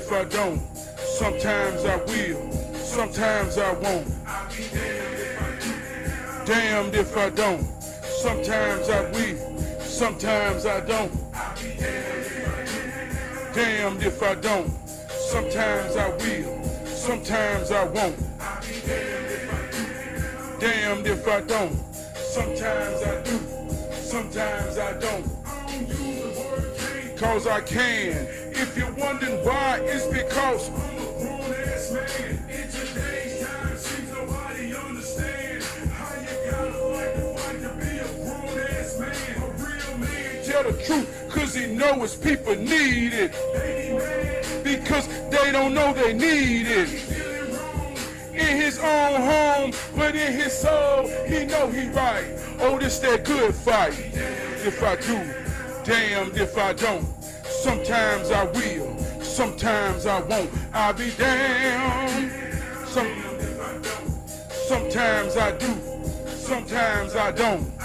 if I don't. Sometimes I will, sometimes I won't. Damned if I don't. Sometimes I will, sometimes I don't. Damned if I don't. Sometimes I will, sometimes I won't. Damned if I don't. Sometimes I do, sometimes I don't. Cause I can. If you're wondering why, it's because I'm a grown-ass man. In today's time, seems nobody understand how you gotta fight to be a grown-ass man. A real man tell the truth, cause he know his people need it. Because they don't know they need it. In his own home, but in his soul, he know he right. Oh, this that good fight. If I do, damned if I don't. Sometimes I will, sometimes I won't. I'll be damned. Sometimes I do, sometimes I don't.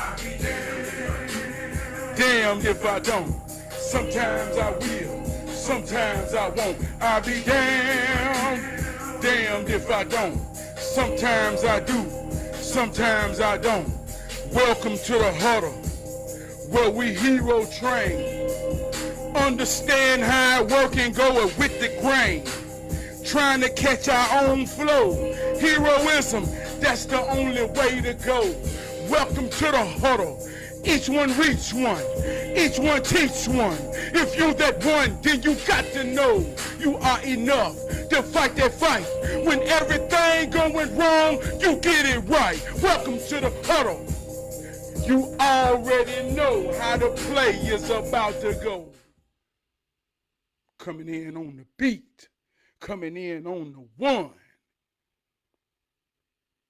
Damned if I don't. Sometimes I will, sometimes I won't. I'll be damned. Damned if I don't. Sometimes I do, sometimes I don't. Welcome to the huddle, where we hero train. Understand how I work and go with the grain. Trying to catch our own flow. Heroism, that's the only way to go. Welcome to the huddle. Each one reach one. Each one teach one. If you that one, then you got to know you are enough to fight that fight. When everything going wrong, you get it right. Welcome to the huddle. You already know how the play is about to go. Coming in on the beat, coming in on the one.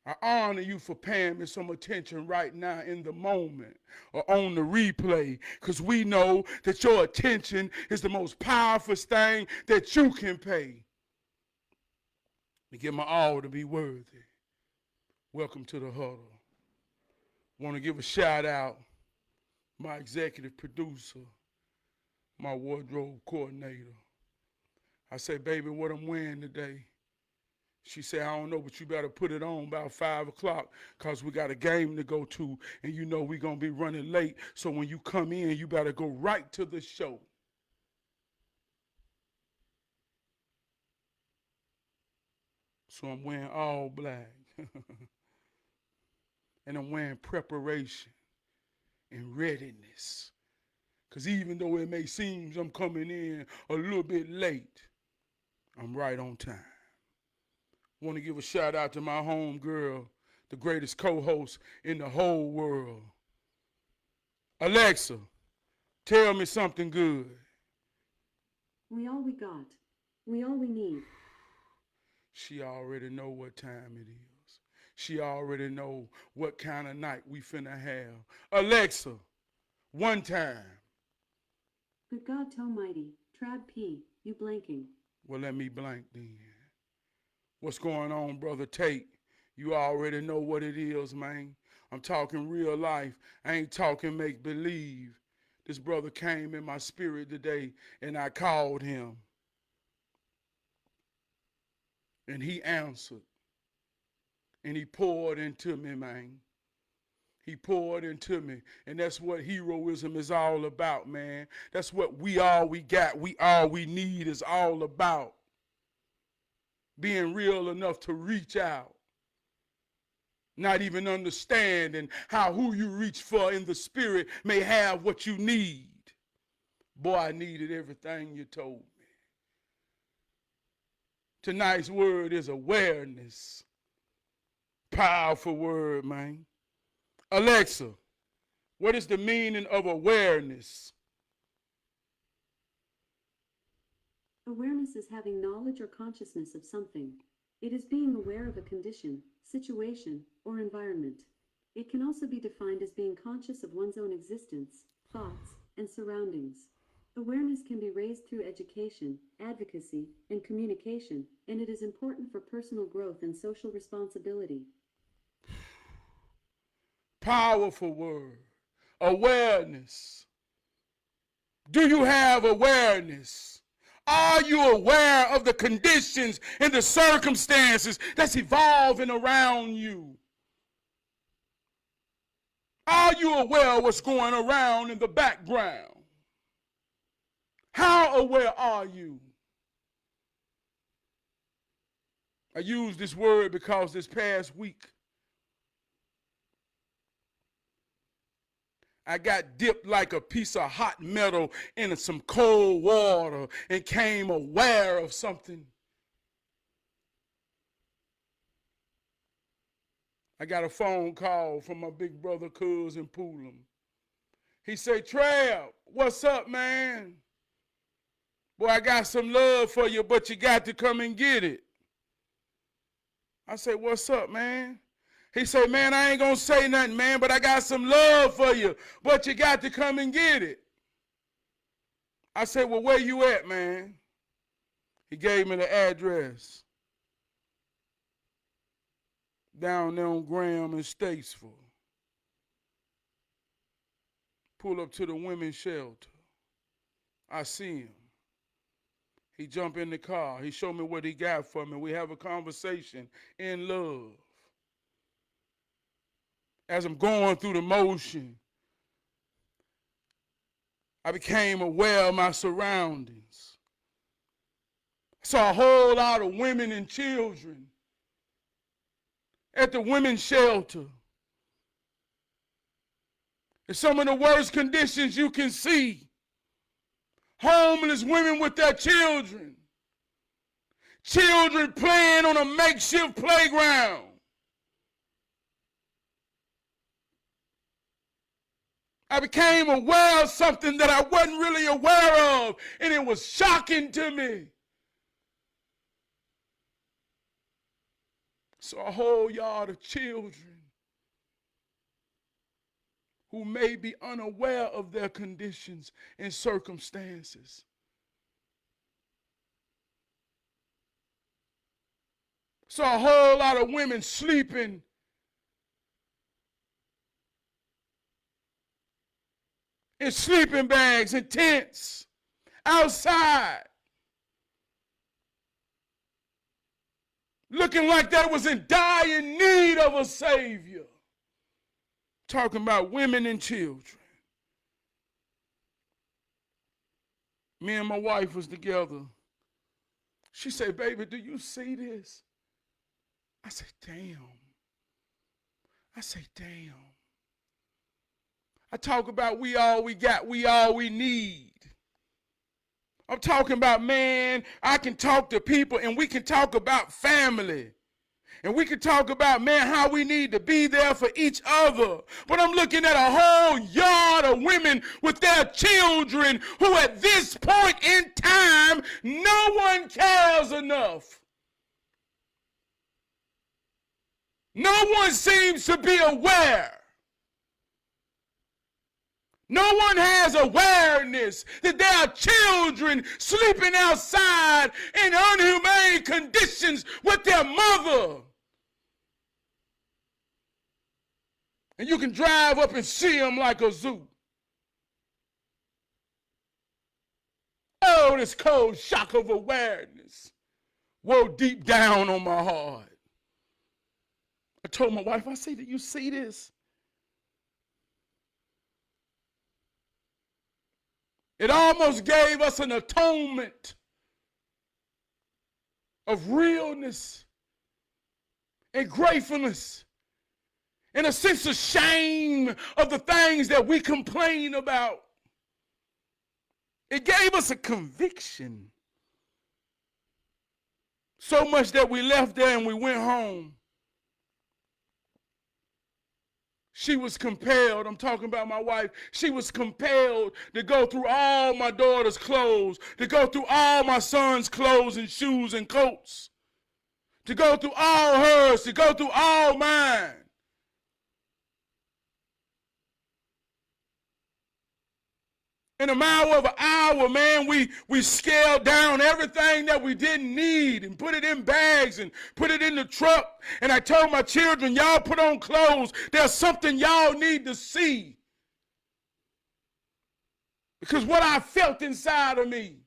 I honor you for paying me some attention right now in the moment or on the replay, because we know that your attention is the most powerful thing that you can pay. To give my all to be worthy. Welcome to the huddle. Want to give a shout out my executive producer, my wardrobe coordinator. I say, baby, what I'm wearing today? She said, I don't know, but you better put it on about 5 o'clock because we got a game to go to, and you know we're going to be running late. So when you come in, you better go right to the show. So I'm wearing all black. And I'm wearing preparation and readiness. Because even though it may seem I'm coming in a little bit late, I'm right on time. Want to give a shout out to my home girl, the greatest co-host in the whole world. Alexa, tell me something good. We all we got. We all we need. She already know what time it is. She already know what kind of night we finna have. Alexa, one time. Good God Almighty, Trad P, you blanking. Well, let me blank then. What's going on, Brother Tate? You already know what it is, man. I'm talking real life. I ain't talking make-believe. This brother came in my spirit today, and I called him. And he answered. And he poured into me, man. He poured into me. And that's what heroism is all about, man. That's what we all we got, we all we need is all about. Being real enough to reach out. Not even understanding how who you reach for in the spirit may have what you need. Boy, I needed everything you told me. Tonight's word is awareness. Powerful word, man. Alexa, what is the meaning of awareness? Awareness is having knowledge or consciousness of something. It is being aware of a condition, situation, or environment. It can also be defined as being conscious of one's own existence, thoughts, and surroundings. Awareness can be raised through education, advocacy, and communication, and it is important for personal growth and social responsibility. Powerful word. Awareness. Do you have awareness? Are you aware of the conditions and the circumstances that's evolving around you? Are you aware of what's going around in the background? How aware are you? I use this word because this past week I got dipped like a piece of hot metal in some cold water and came aware of something. I got a phone call from my big brother, cousin Poolum. He said, Trav, what's up, man? Boy, I got some love for you, but you got to come and get it. I said, what's up, man? He said, man, I ain't going to say nothing, man, but I got some love for you, but you got to come and get it. I said, well, where you at, man? He gave me the address. Down there on Graham and Statesville. Pull up to the women's shelter. I see him. He jump in the car. He show me what he got for me. We have a conversation in love. As I'm going through the motion, I became aware of my surroundings. I saw a whole lot of women and children at the women's shelter. In some of the worst conditions you can see. Homeless women with their children. Children playing on a makeshift playground. I became aware of something that I wasn't really aware of, and it was shocking to me. So a whole yard of children who may be unaware of their conditions and circumstances. So a whole lot of women sleeping in sleeping bags and tents outside, looking like they was in dire need of a Savior. Talking about women and children. Me and my wife was together. She said, baby, do you see this? I said, damn. I said, damn. I talk about we all we got, we all we need. I'm talking about, man, I can talk to people and we can talk about family. And we can talk about, man, how we need to be there for each other. But I'm looking at a whole yard of women with their children who at this point in time, no one cares enough. No one seems to be aware. No one has awareness that there are children sleeping outside in inhumane conditions with their mother. And you can drive up and see them like a zoo. Oh, this cold shock of awareness woe deep down on my heart. I told my wife, I said, do you see this? It almost gave us an atonement of realness and gratefulness and a sense of shame of the things that we complain about. It gave us a conviction. So much that we left there and we went home. She was compelled, I'm talking about my wife, she was compelled to go through all my daughter's clothes, to go through all my son's clothes and shoes and coats, to go through all hers, to go through all mine. In a matter of an hour, man, we scaled down everything that we didn't need and put it in bags and put it in the truck. And I told my children, y'all put on clothes. There's something y'all need to see. Because what I felt inside of me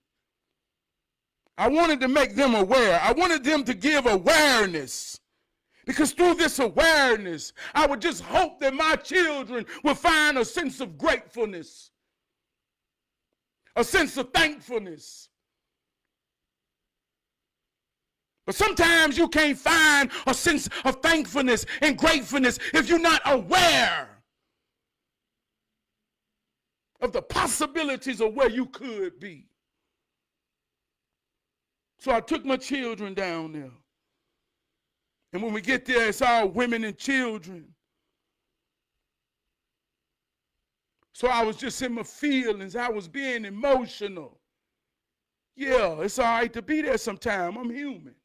I wanted to make them aware. I wanted them to give awareness. Because through this awareness, I would just hope that my children will find a sense of gratefulness, a sense of thankfulness. But sometimes you can't find a sense of thankfulness and gratefulness if you're not aware of the possibilities of where you could be. So I took my children down there. And when we get there, it's all women and children. So I was just in my feelings. I was being emotional. Yeah, it's all right to be there sometime. I'm human.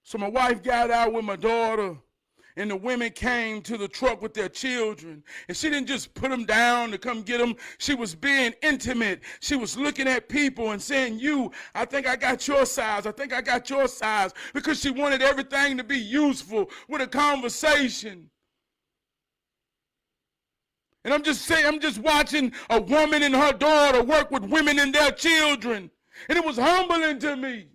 So my wife got out with my daughter, and the women came to the truck with their children. And she didn't just put them down to come get them. She was being intimate. She was looking at people and saying, I think I got your size. I think I got your size. Because she wanted everything to be useful with a conversation. And I'm just watching a woman and her daughter work with women and their children. And it was humbling to me.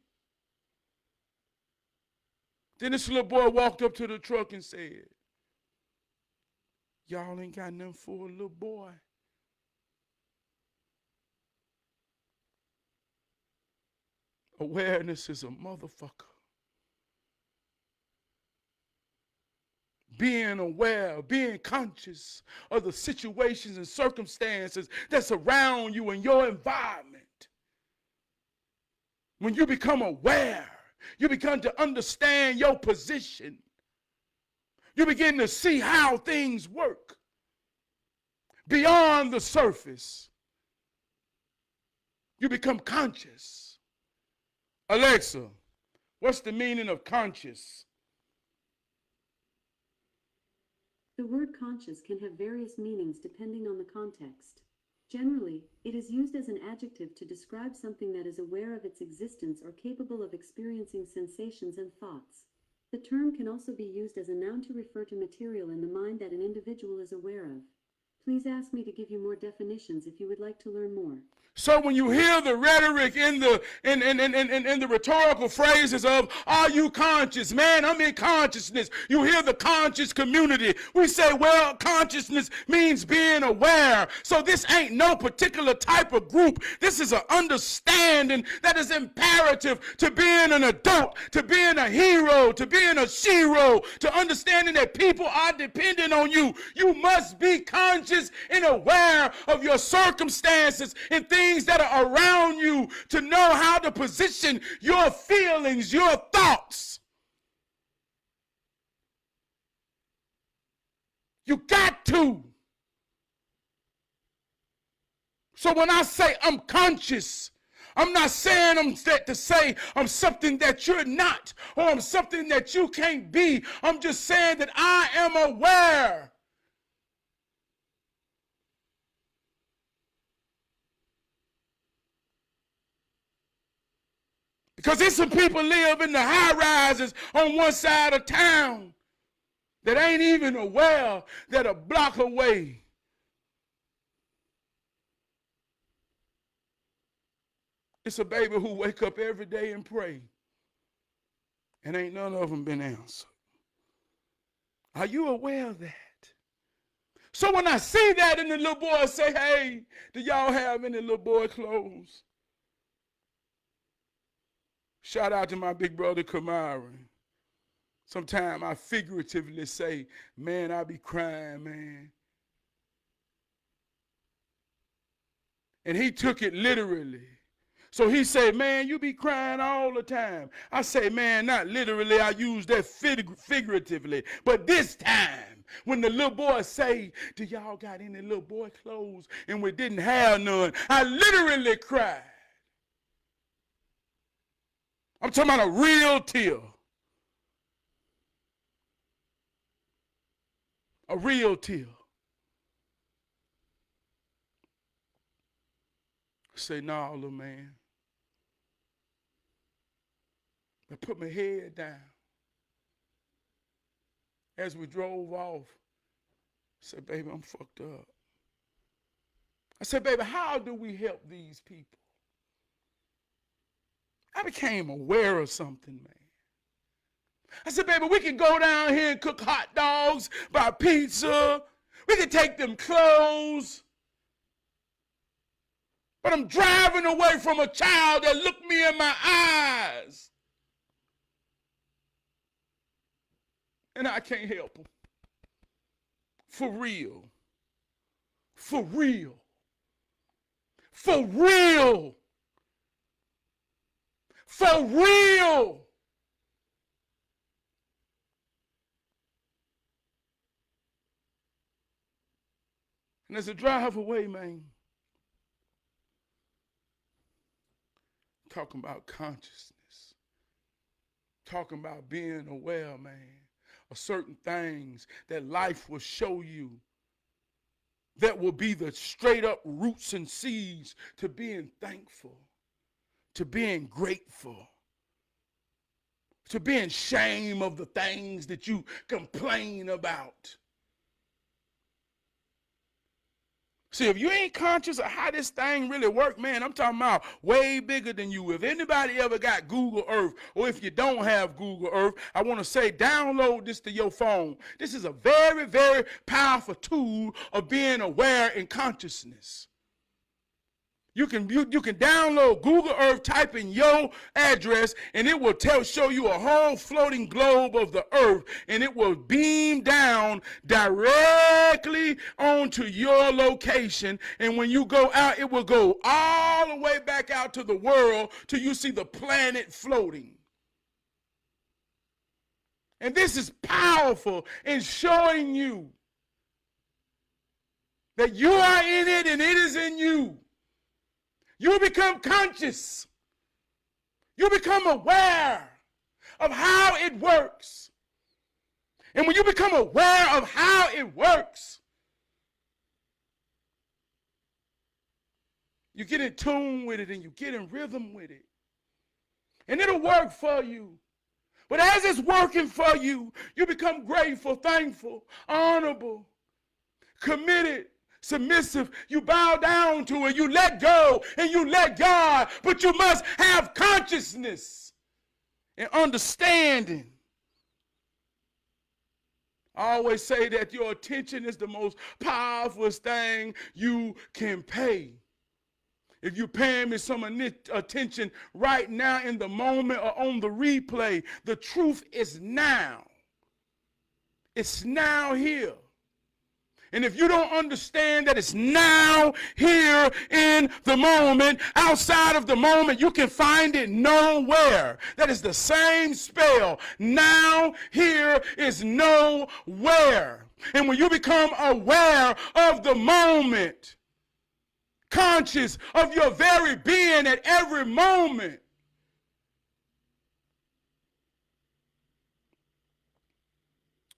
Then this little boy walked up to the truck and said, y'all ain't got nothing for a little boy. Awareness is a motherfucker. Being aware, being conscious of the situations and circumstances that's around you in your environment. When you become aware, you begin to understand your position. You begin to see how things work beyond the surface. You become conscious. Alexa, what's the meaning of conscious? The word conscious can have various meanings depending on the context. Generally, it is used as an adjective to describe something that is aware of its existence or capable of experiencing sensations and thoughts. The term can also be used as a noun to refer to material in the mind that an individual is aware of. Please ask me to give you more definitions if you would like to learn more. So when you hear the rhetoric in the rhetorical phrases of, are you conscious? Man, I'm in consciousness. You hear the conscious community. We say, well, consciousness means being aware. So this ain't no particular type of group. This is an understanding that is imperative to being an adult, to being a hero, to being a shero, to understanding that people are dependent on you. You must be conscious and aware of your circumstances and things that are around you to know how to position your feelings, your thoughts. You got to. So when I say I'm conscious, I'm not saying I'm something that you're not, or I'm something that you can't be. I'm just saying that I am aware. Because there's some people live in the high rises on one side of town that ain't even aware that a block away it's a baby who wake up every day and pray, and ain't none of them been answered. Are you aware of that? So when I see that and the little boy say, hey, do y'all have any little boy clothes? Shout out to my big brother Kamari. Sometimes I figuratively say, man, I be crying, man. And he took it literally. So he said, man, you be crying all the time. I say, man, not literally. I use that figuratively. But this time, when the little boy say, do y'all got any little boy clothes? And we didn't have none. I literally cried. I'm talking about a real tear. A real tear. I say, nah, little man. I put my head down. As we drove off, I said, baby, I'm fucked up. I said, baby, how do we help these people? I became aware of something, man. I said, baby, we can go down here and cook hot dogs, buy pizza. We can take them clothes. But I'm driving away from a child that looked me in my eyes. And I can't help them. For real. For real. For real. For real. And as I drive away, man, talking about consciousness, talking about being aware, man, of certain things that life will show you that will be the straight up roots and seeds to being thankful, to being grateful, to being ashamed of the things that you complain about. See, if you ain't conscious of how this thing really works, man, I'm talking about way bigger than you. If anybody ever got Google Earth, or if you don't have Google Earth, I want to say download this to your phone. This is a very, very powerful tool of being aware and consciousness. You can download Google Earth, type in your address, and it will show you a whole floating globe of the earth, and it will beam down directly onto your location. And when you go out, it will go all the way back out to the world till you see the planet floating. And this is powerful in showing you that you are in it and it is in you. You become conscious. You become aware of how it works. And when you become aware of how it works, you get in tune with it and you get in rhythm with it. And it'll work for you. But as it's working for you, you become grateful, thankful, honorable, committed, submissive. You bow down to it, you let go and you let God, but you must have consciousness and understanding. I always say that your attention is the most powerful thing you can pay. If you're paying me some attention right now in the moment or on the replay, the truth is now. It's now here. And if you don't understand that it's now, here, in the moment, outside of the moment, you can find it nowhere. That is the same spell. Now, here is nowhere. And when you become aware of the moment, conscious of your very being at every moment,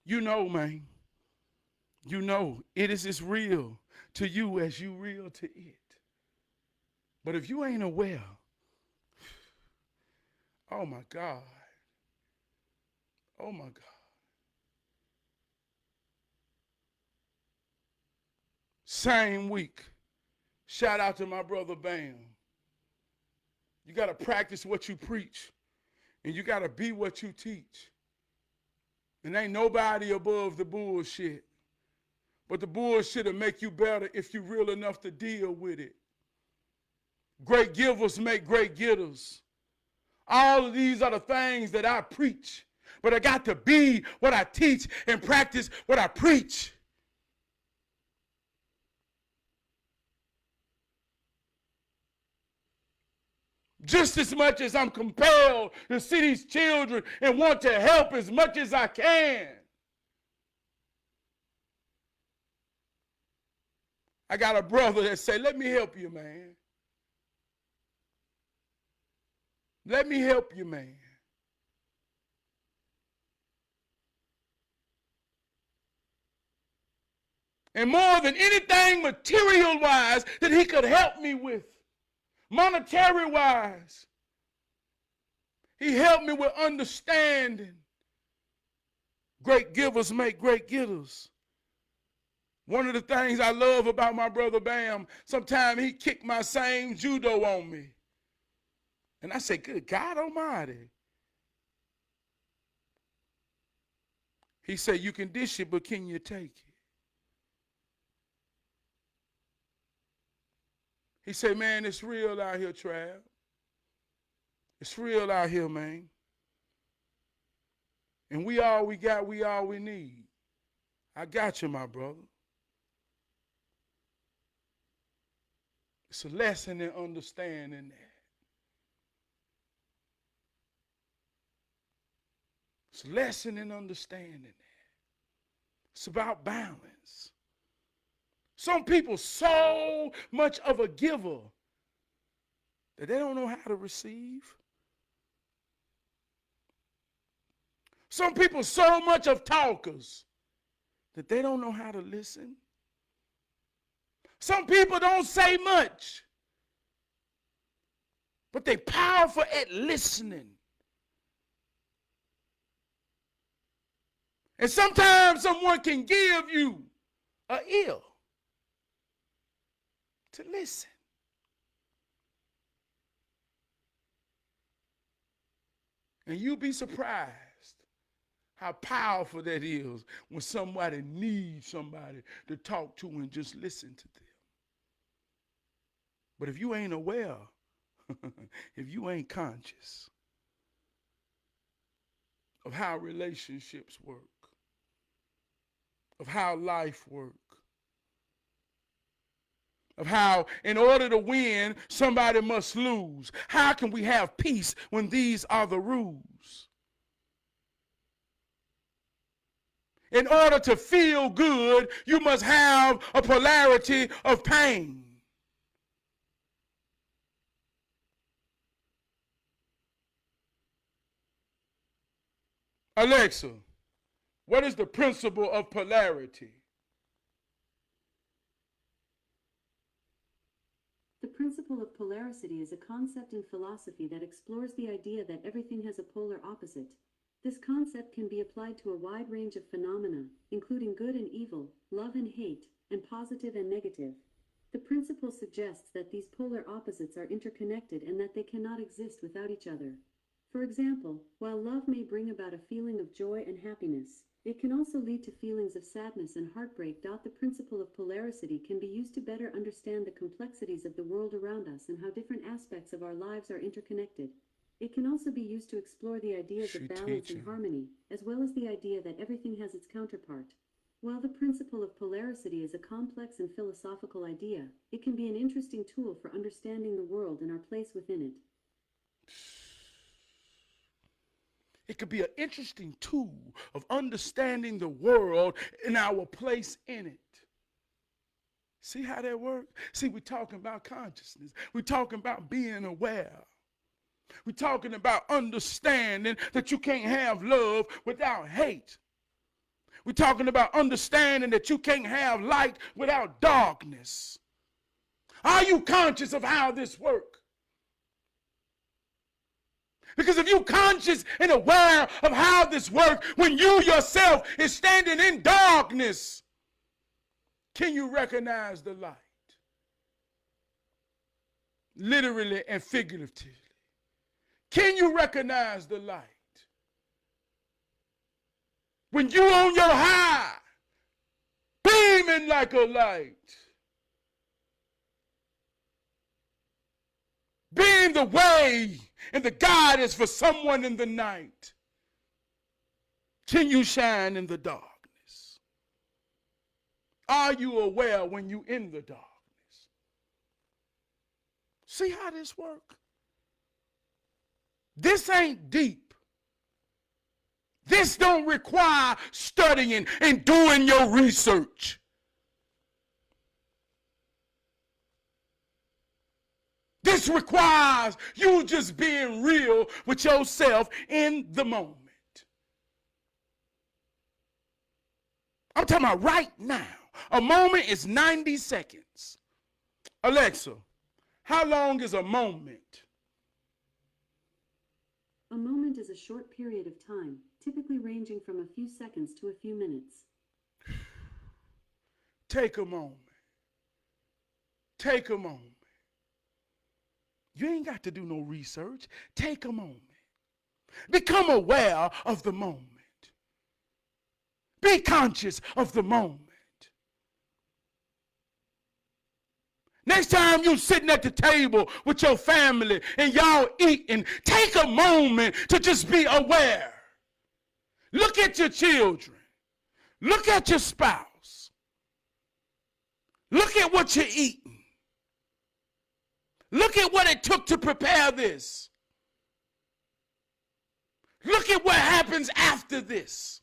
you know, man. You know, it is as real to you as you real to it. But if you ain't aware, oh my God. Oh my God. Same week, shout out to my brother Bam. You got to practice what you preach, and you got to be what you teach. And ain't nobody above the bullshit. But the bullshit will make you better if you're real enough to deal with it. Great givers make great getters. All of these are the things that I preach. But I got to be what I teach and practice what I preach. Just as much as I'm compelled to see these children and want to help as much as I can, I got a brother that say, let me help you, man. Let me help you, man. And more than anything material-wise that he could help me with, monetary-wise, he helped me with understanding. Great givers make great getters. One of the things I love about my brother Bam, sometimes he kicked my same judo on me. And I say, good God Almighty. He said, you can dish it, but can you take it? He said, man, it's real out here, Trav. It's real out here, man. And we all we got, we all we need. I got you, my brother. It's a lesson in understanding that. It's a lesson in understanding that. It's about balance. Some people so much of a giver that they don't know how to receive. Some people so much of talkers that they don't know how to listen. Some people don't say much, but they're powerful at listening. And sometimes someone can give you an ear to listen. And you'll be surprised how powerful that is when somebody needs somebody to talk to and just listen to them. But if you ain't aware, if you ain't conscious of how relationships work, of how life works, of how in order to win, somebody must lose. How can we have peace when these are the rules? In order to feel good, you must have a polarity of pain. Alexa, what is the principle of polarity? The principle of polarity is a concept in philosophy that explores the idea that everything has a polar opposite. This concept can be applied to a wide range of phenomena, including good and evil, love and hate, and positive and negative. The principle suggests that these polar opposites are interconnected and that they cannot exist without each other. For example, while love may bring about a feeling of joy and happiness, it can also lead to feelings of sadness and heartbreak. The principle of polarity can be used to better understand the complexities of the world around us and how different aspects of our lives are interconnected. It can also be used to explore the ideas of balance and harmony, as well as the idea that everything has its counterpart. While the principle of polarity is a complex and philosophical idea, it can be an interesting tool for understanding the world and our place within it. It could be an interesting tool of understanding the world and our place in it. See how that works? See, we're talking about consciousness. We're talking about being aware. We're talking about understanding that you can't have love without hate. We're talking about understanding that you can't have light without darkness. Are you conscious of how this works? Because if you're conscious and aware of how this works, when you yourself is standing in darkness, can you recognize the light? Literally and figuratively. Can you recognize the light? When you're on your high, beaming like a light, being the way and the guidance for someone in the night, can you shine in the darkness? Are you aware when you're in the darkness? See how this works? This ain't deep. This don't require studying and doing your research. This requires you just being real with yourself in the moment. I'm talking about right now. A moment is 90 seconds. Alexa, how long is a moment? A moment is a short period of time, typically ranging from a few seconds to a few minutes. Take a moment. Take a moment. You ain't got to do no research. Take a moment. Become aware of the moment. Be conscious of the moment. Next time you're sitting at the table with your family and y'all eating, take a moment to just be aware. Look at your children. Look at your spouse. Look at what you're eating. Look at what it took to prepare this. Look at what happens after this.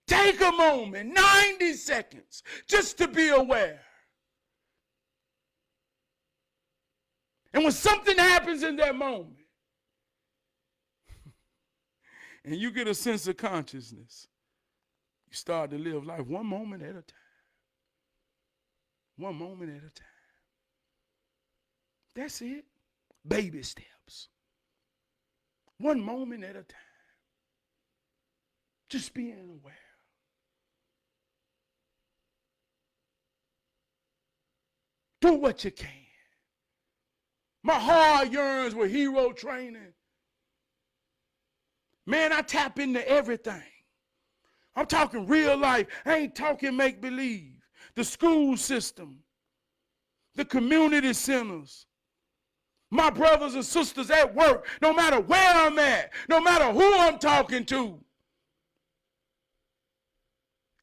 Take a moment, 90 seconds, just to be aware. And when something happens in that moment, and you get a sense of consciousness, you start to live life one moment at a time. One moment at a time. That's it. Baby steps. One moment at a time. Just being aware. Do what you can. My heart yearns with hero training. Man, I tap into everything. I'm talking real life. I ain't talking make-believe. The school system. The community centers. My brothers and sisters at work, no matter where I'm at, no matter who I'm talking to.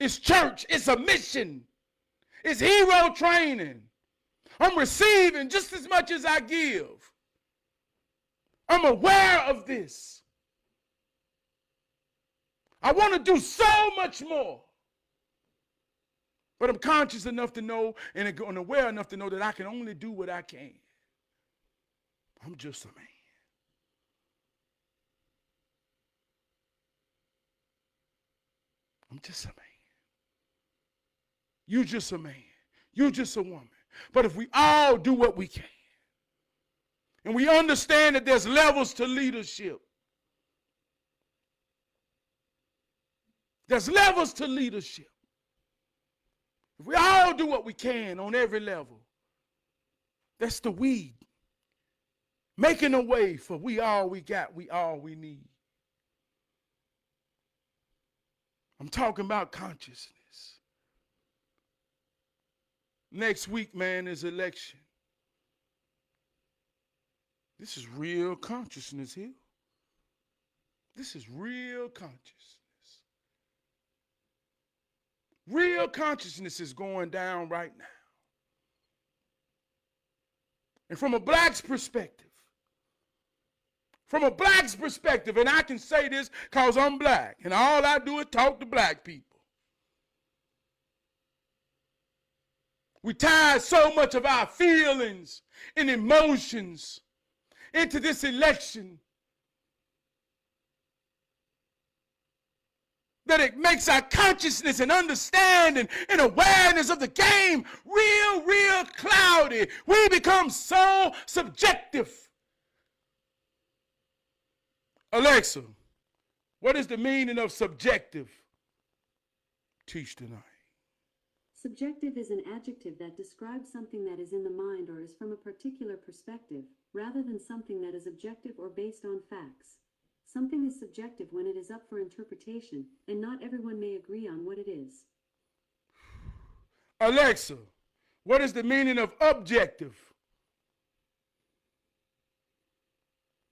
It's church. It's a mission. It's hero training. I'm receiving just as much as I give. I'm aware of this. I want to do so much more. But I'm conscious enough to know and aware enough to know that I can only do what I can. I'm just a man. I'm just a man. You just a man. You just a woman. But if we all do what we can, and we understand that there's levels to leadership, there's levels to leadership. If we all do what we can on every level, that's the weed. Making a way for we all we got, we all we need. I'm talking about consciousness. Next week, man, is election. This is real consciousness here. This is real consciousness. Real consciousness is going down right now. And from a black's perspective, and I can say this because I'm black, and all I do is talk to black people. We tie so much of our feelings and emotions into this election that it makes our consciousness and understanding and awareness of the game real cloudy. We become so subjective. Alexa, what is the meaning of subjective? Teach tonight. Subjective is an adjective that describes something that is in the mind or is from a particular perspective, rather than something that is objective or based on facts. Something is subjective when it is up for interpretation, and not everyone may agree on what it is. Alexa, what is the meaning of objective?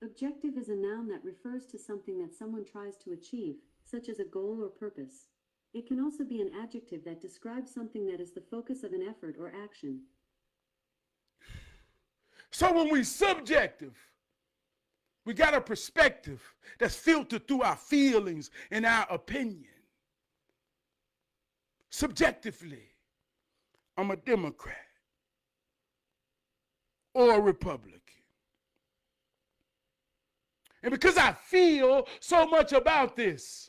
Objective is a noun that refers to something that someone tries to achieve, such as a goal or purpose. It can also be an adjective that describes something that is the focus of an effort or action. So when we're subjective, we got a perspective that's filtered through our feelings and our opinion. Subjectively, I'm a Democrat or a Republican. And because I feel so much about this,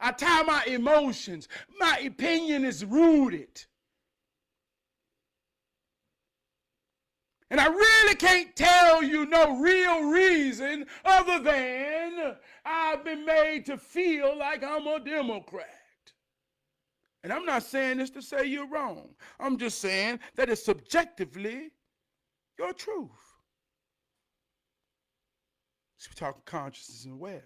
I tie my emotions. My opinion is rooted. And I really can't tell you no real reason other than I've been made to feel like I'm a Democrat. And I'm not saying this to say you're wrong. I'm just saying that it's subjectively your truth. So we're talking consciousness and awareness.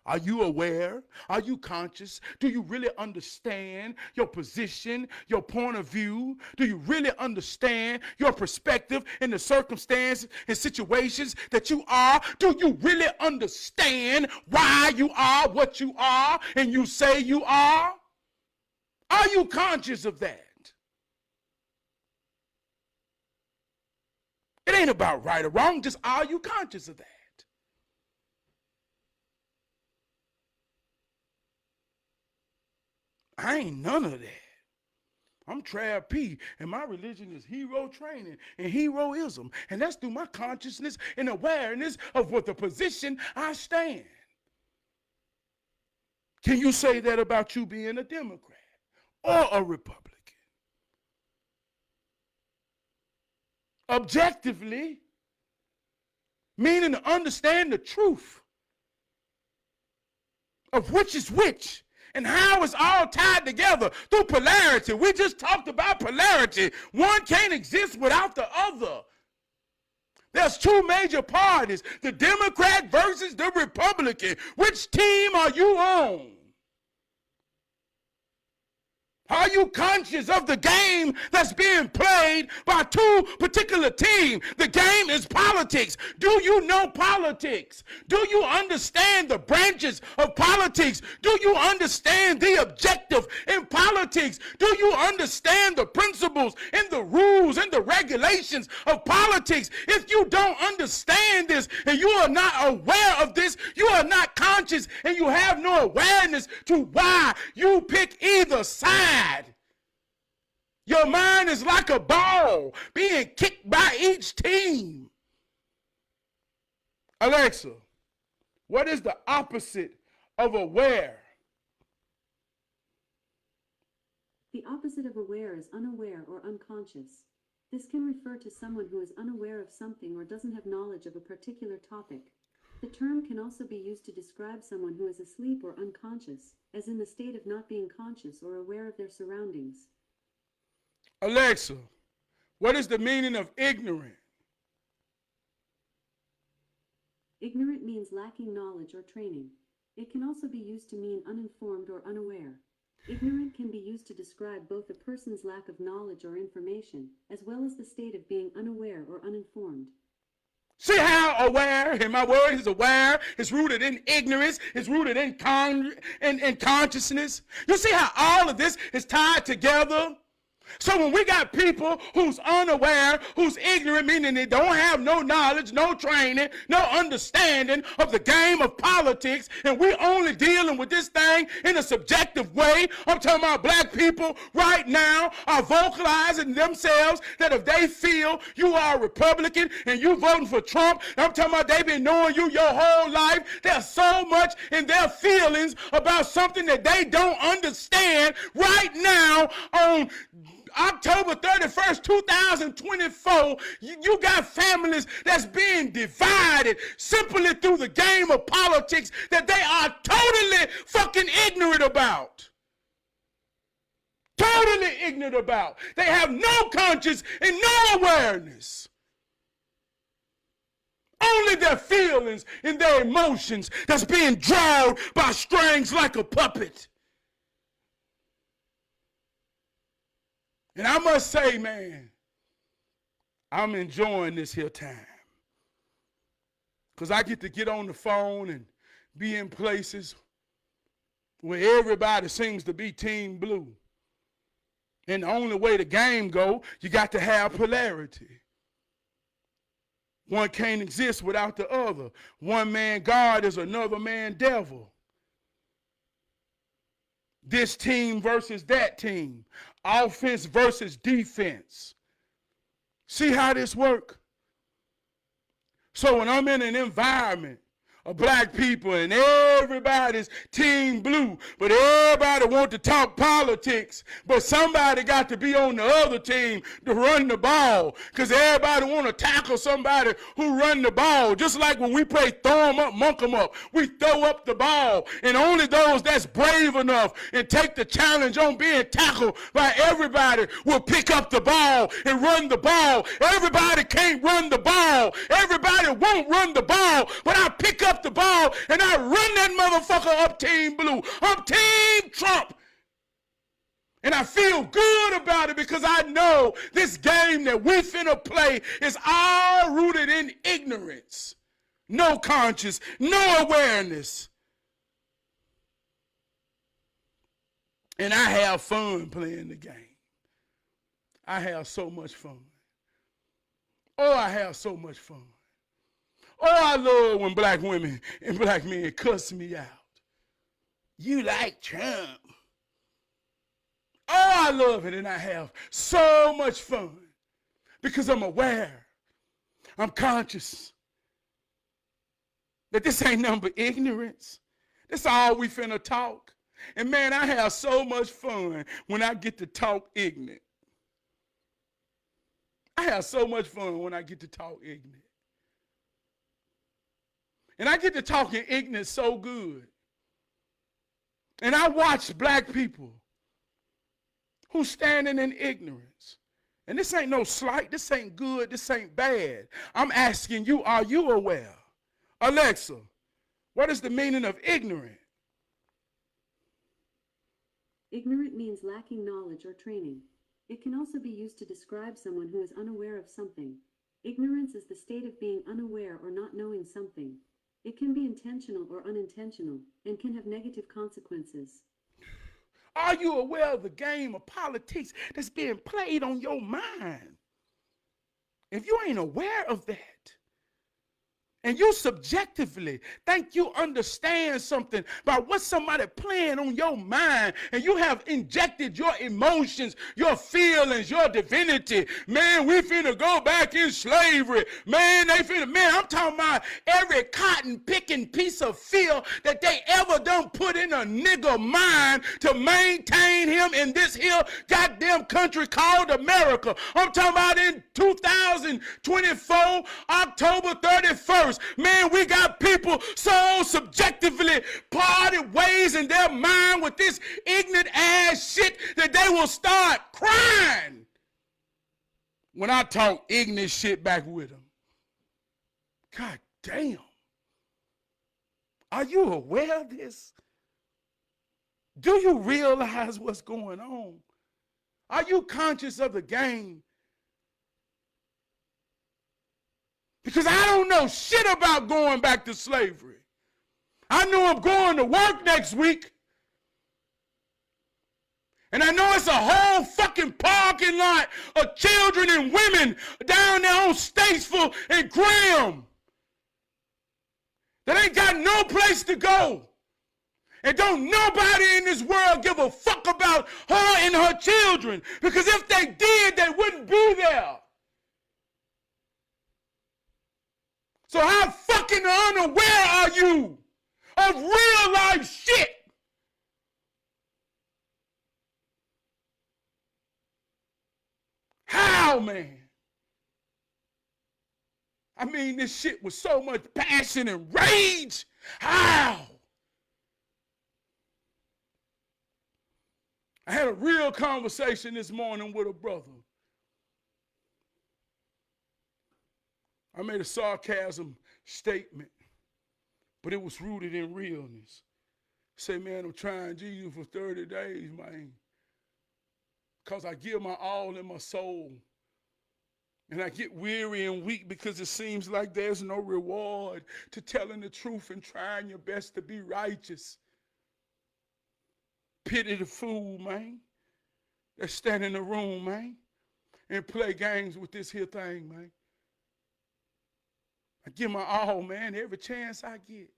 Are you aware? Are you conscious? Do you really understand your position, your point of view? Do you really understand your perspective in the circumstances and situations that you are? Do you really understand why you are what you are and you say you are? Are you conscious of that? It ain't about right or wrong, just are you conscious of that? I ain't none of that. I'm Trav P, and my religion is hero training and heroism. And that's through my consciousness and awareness of what the position I stand. Can you say that about you being a Democrat or a Republican? Objectively, meaning to understand the truth of which is which. And how it's all tied together through polarity. We just talked about polarity. One can't exist without the other. There's two major parties, the Democrat versus the Republican. Which team are you on? Are you conscious of the game that's being played by two particular teams? The game is politics. Do you know politics? Do you understand the branches of politics? Do you understand the objective in politics? Do you understand the principles and the rules and the regulations of politics? If you don't understand this and you are not aware of this, you are not conscious and you have no awareness to why you pick either side. Your mind is like a ball being kicked by each team. Alexa, what is the opposite of aware? The opposite of aware is unaware or unconscious. This can refer to someone who is unaware of something or doesn't have knowledge of a particular topic. The term can also be used to describe someone who is asleep or unconscious, as in the state of not being conscious or aware of their surroundings. Alexa, what is the meaning of ignorant? Ignorant means lacking knowledge or training. It can also be used to mean uninformed or unaware. Ignorant can be used to describe both a person's lack of knowledge or information, as well as the state of being unaware or uninformed. See how aware, and my word is aware, is rooted in ignorance, is rooted in consciousness. You see how all of this is tied together? So when we got people who's unaware, who's ignorant, meaning they don't have no knowledge, no training, no understanding of the game of politics, and we only dealing with this thing in a subjective way. I'm talking about black people right now are vocalizing themselves that if they feel you are a Republican and you voting for Trump, I'm talking about they've been knowing you your whole life. There's so much in their feelings about something that they don't understand right now on October 31st, 2024, you got families that's being divided simply through the game of politics that they are totally fucking ignorant about. Totally ignorant about. They have no conscience and no awareness. Only their feelings and their emotions that's being drawn by strings like a puppet. And I must say, man, I'm enjoying this here time. Because I get on the phone and be in places where everybody seems to be team blue. And the only way the game go, you got to have polarity. One can't exist without the other. One man God is another man devil. This team versus that team. Offense versus defense. See how this works? So when I'm in an environment of black people and everybody's team blue, but everybody want to talk politics, but somebody got to be on the other team to run the ball, because everybody want to tackle somebody who run the ball. Just like when we play throw 'em up, monk 'em up, we throw up the ball, and only those that's brave enough and take the challenge on being tackled by everybody will pick up the ball and run the ball. Everybody can't run the ball. Everybody won't run the ball, but I pick up the ball and I run that motherfucker up Team Blue, up Team Trump. And I feel good about it because I know this game that we finna play is all rooted in ignorance. No conscience, no awareness. And I have fun playing the game. I have so much fun. Oh, I have so much fun. Oh, I love when black women and black men cuss me out. You like Trump. Oh, I love it, and I have so much fun because I'm aware, I'm conscious that this ain't nothing but ignorance. That's all we finna talk. And man, I have so much fun when I get to talk ignorant. I have so much fun when I get to talk ignorant. And I get to talking ignorant so good. And I watch black people who standing in ignorance. And this ain't no slight, this ain't good, this ain't bad. I'm asking you, are you aware? Alexa, what is the meaning of ignorant? Ignorant means lacking knowledge or training. It can also be used to describe someone who is unaware of something. Ignorance is the state of being unaware or not knowing something. It can be intentional or unintentional and can have negative consequences. Are you aware of the game of politics that's being played on your mind? If you ain't aware of that, and you subjectively think you understand something about what somebody playing on your mind, and you have injected your emotions, your feelings, your divinity, man, we finna go back in slavery. Man, I'm talking about every cotton picking piece of fear that they ever done put in a nigga mind to maintain him in this here goddamn country called America. I'm talking about in 2024, October 31st. Man, we got people so subjectively parted ways in their mind with this ignorant ass shit that they will start crying when I talk ignorant shit back with them. God damn. Are you aware of this? Do you realize what's going on? Are you conscious of the game? Because I don't know shit about going back to slavery. I know I'm going to work next week. And I know it's a whole fucking parking lot of children and women down there on Statesville and Graham that ain't got no place to go. And don't nobody in this world give a fuck about her and her children. Because if they did, they wouldn't be there. So how fucking unaware are you of real life shit? How, man? I mean, this shit was so much passion and rage. How? I had a real conversation this morning with a brother. I made a sarcasm statement, but it was rooted in realness. Say, man, I'm trying Jesus for 30 days, man, because I give my all in my soul. And I get weary and weak because it seems like there's no reward to telling the truth and trying your best to be righteous. Pity the fool, man, that stand in the room, man, and play games with this here thing, man. I give my all, man, every chance I get.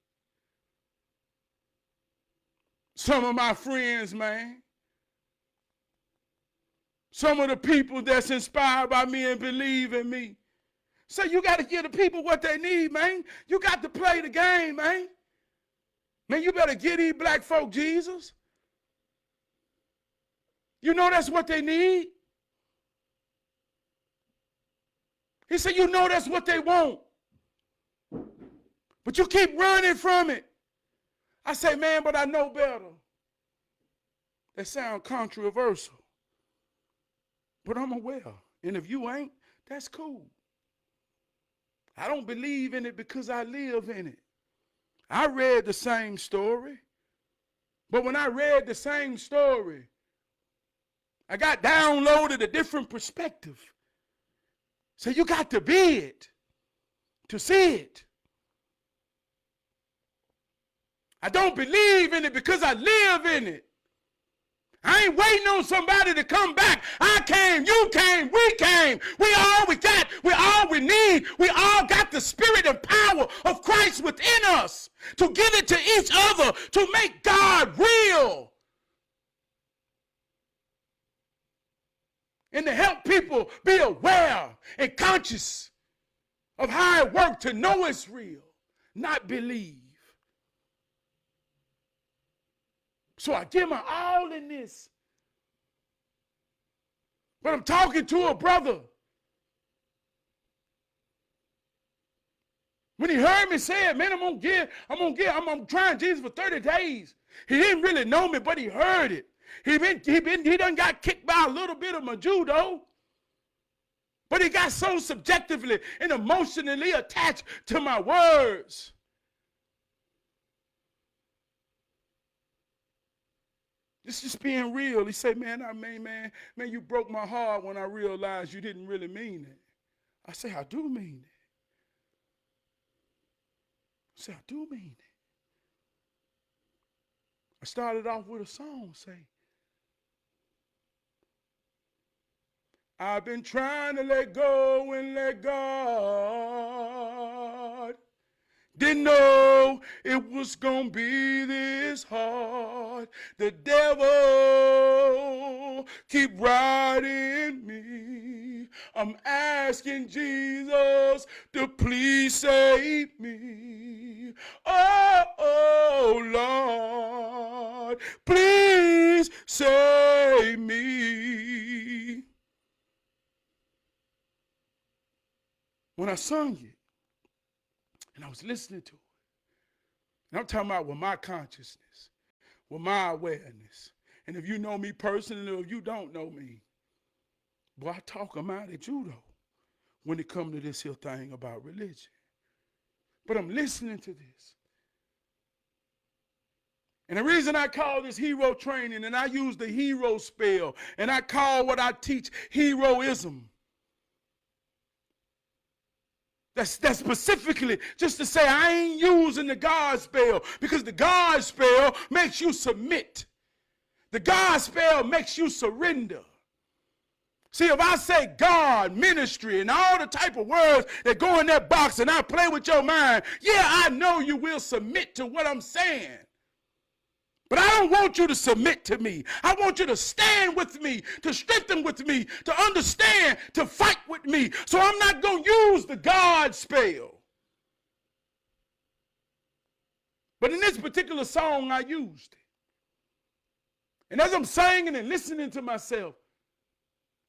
Some of my friends, man, some of the people that's inspired by me and believe in me, So you got to give the people what they need, man. You got to play the game, man. Man, you better give these black folk Jesus. You know that's what they need. He said, you know that's what they want. But you keep running from it. I say, man, but I know better. That sound controversial. But I'm aware. And if you ain't, that's cool. I don't believe in it because I live in it. I read the same story. But when I read the same story, I got downloaded a different perspective. So you got to be it to see it. I don't believe in it because I live in it. I ain't waiting on somebody to come back. I came, you came, we came. We all we got, we all we need. We all got the spirit and power of Christ within us to give it to each other, to make God real. And to help people be aware and conscious of how it works, to know it's real, not believe. So I give my all in this. But I'm talking to a brother. When he heard me say it, man, I'm trying Jesus for 30 days. He didn't really know me, but he heard it. He done got kicked by a little bit of my judo. But he got so subjectively and emotionally attached to my words. This is just being real. He said, man, you broke my heart when I realized you didn't really mean it. I say, I do mean it. I say, I do mean it. I started off with a song, say, I've been trying to let go and let God. Didn't know it was gonna be this hard. The devil keep riding me. I'm asking Jesus to please save me. Oh Lord, please save me. When I sung it, and I was listening to it, and I'm talking about with my consciousness, with my awareness. And if you know me personally or if you don't know me, boy, I talk them out at you though when it comes to this here thing about religion. But I'm listening to this. And the reason I call this hero training, and I use the hero spell, and I call what I teach heroism. That's specifically just to say I ain't using the God spell, because the God spell makes you submit. The God spell makes you surrender. See, if I say God, ministry, and all the type of words that go in that box and I play with your mind, yeah, I know you will submit to what I'm saying. But I don't want you to submit to me. I want you to stand with me, to strengthen with me, to understand, to fight with me. So I'm not going to use the God spell. But in this particular song, I used it. And as I'm singing and listening to myself,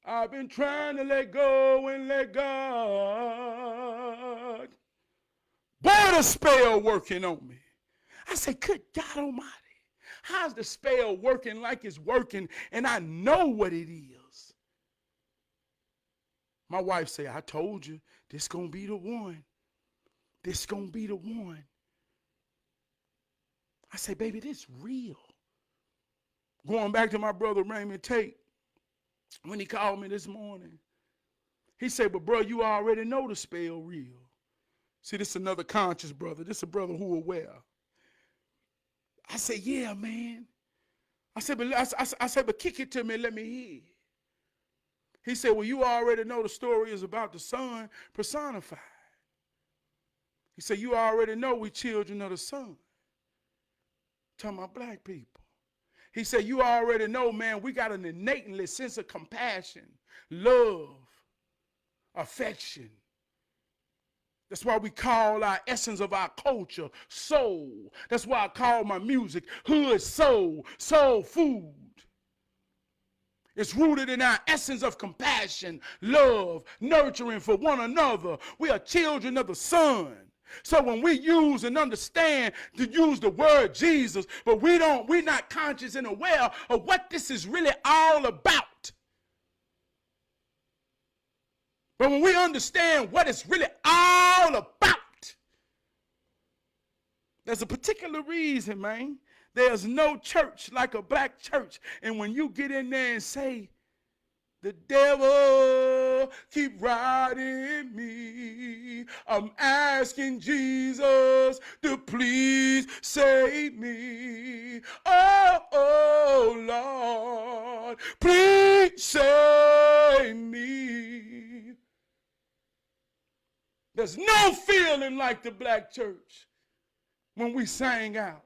I've been trying to let go and let God. Boy, the spell working on me. I say, good God Almighty. How's the spell working like it's working and I know what it is? My wife say, I told you, this gonna be the one. This gonna be the one. I say, baby, this real. Going back to my brother Raymond Tate, when he called me this morning, he said, but bro, you already know the spell real. See, this is another conscious brother. This is a brother who aware. I said, yeah, man. I said, but kick it to me and let me hear. He said, well, you already know the story is about the Son personified. He said, you already know we children of the Son. Talking about black people. He said, you already know, man, we got an innately sense of compassion, love, affection, That's why we call our essence of our culture soul. That's why I call my music hood soul, soul food. It's rooted in our essence of compassion, love, nurturing for one another. We are children of the Son. So when we use and understand to use the word Jesus, but we're not conscious and aware of what this is really all about. But when we understand what it's really all about, there's a particular reason, man. There's no church like a black church. And when you get in there and say, the devil keep riding me, I'm asking Jesus to please save me. Oh, Lord, please save me. There's no feeling like the black church when we sang out.